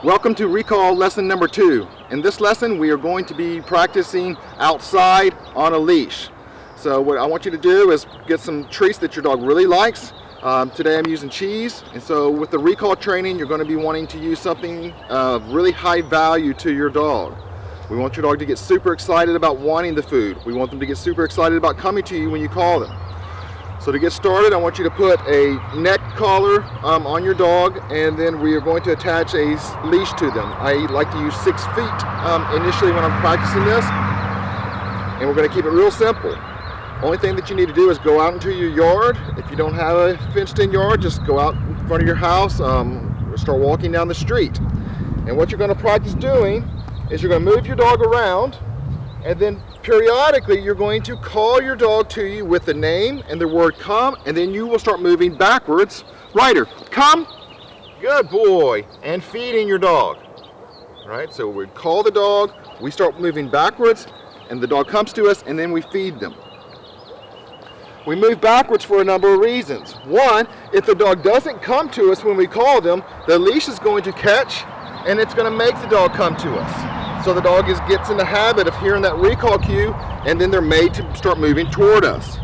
Welcome to Recall lesson number 2. In this lesson we are going to be practicing outside on a leash. So what I want you to do is get some treats that your dog really likes. Today I'm using cheese, and so with the recall training you're going to be wanting to use something of really high value to your dog. We want your dog to get super excited about wanting the food. We want them to get super excited about coming to you when you call them. So to get started, I want you to put a neck collar on your dog, and then we are going to attach a leash to them. I like to use 6 feet initially when I'm practicing this, and we're going to keep it real simple. Only thing that you need to do is go out into your yard. If you don't have a fenced-in yard, just go out in front of your house, start walking down the street. And what you're going to practice doing is you're going to move your dog around, and then periodically you're going to call your dog to you with the name and the word come, and then you will start moving backwards. Ryder, come. Good boy. And feeding your dog. All right, so we call the dog, we start moving backwards, and the dog comes to us, and then we feed them. We move backwards for a number of reasons. One, if the dog doesn't come to us when we call them, the leash is going to catch, and it's going to make the dog come to us. So the dog gets in the habit of hearing that recall cue, and then they're made to start moving toward us.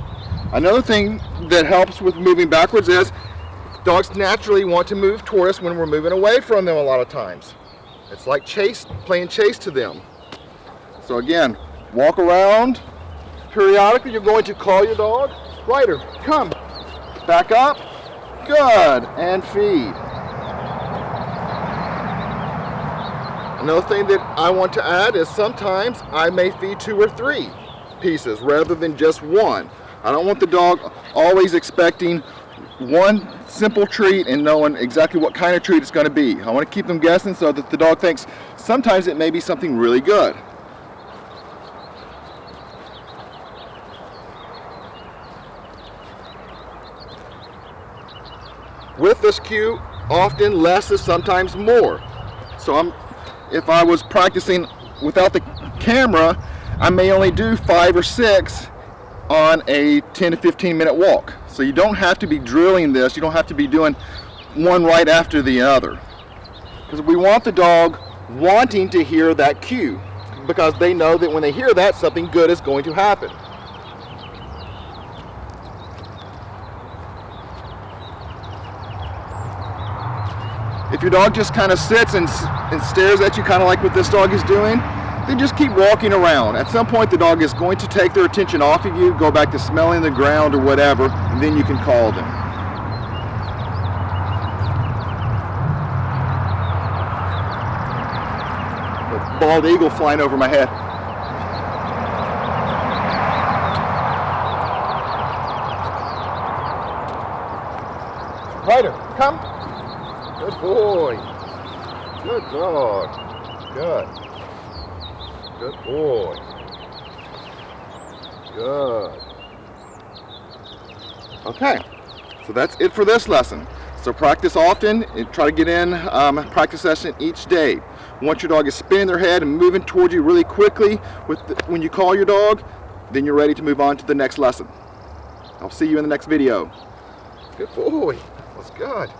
Another thing that helps with moving backwards is dogs naturally want to move toward us when we're moving away from them a lot of times. It's like playing chase to them. So again, walk around. Periodically you're going to call your dog. Ryder, come. Back up. Good. And feed. Another thing that I want to add is sometimes I may feed 2 or 3 pieces rather than just one. I don't want the dog always expecting one simple treat and knowing exactly what kind of treat it's going to be. I want to keep them guessing so that the dog thinks sometimes it may be something really good. With this cue, often less is sometimes more. So if I was practicing without the camera, I may only do 5 or 6 on a 10 to 15 minute walk. So you don't have to be drilling this, you don't have to be doing one right after the other. Because we want the dog wanting to hear that cue, because they know that when they hear that, something good is going to happen. If your dog just kind of sits and stares at you, kind of like what this dog is doing, then just keep walking around. At some point the dog is going to take their attention off of you, go back to smelling the ground or whatever, and then you can call them. A bald eagle flying over my head. Ryder, come. Good boy. Good dog. Good. Good boy. Good. Okay, so that's it for this lesson. So practice often and try to get in a practice session each day. Once your dog is spinning their head and moving towards you really quickly when you call your dog, then you're ready to move on to the next lesson. I'll see you in the next video. Good boy. That's good.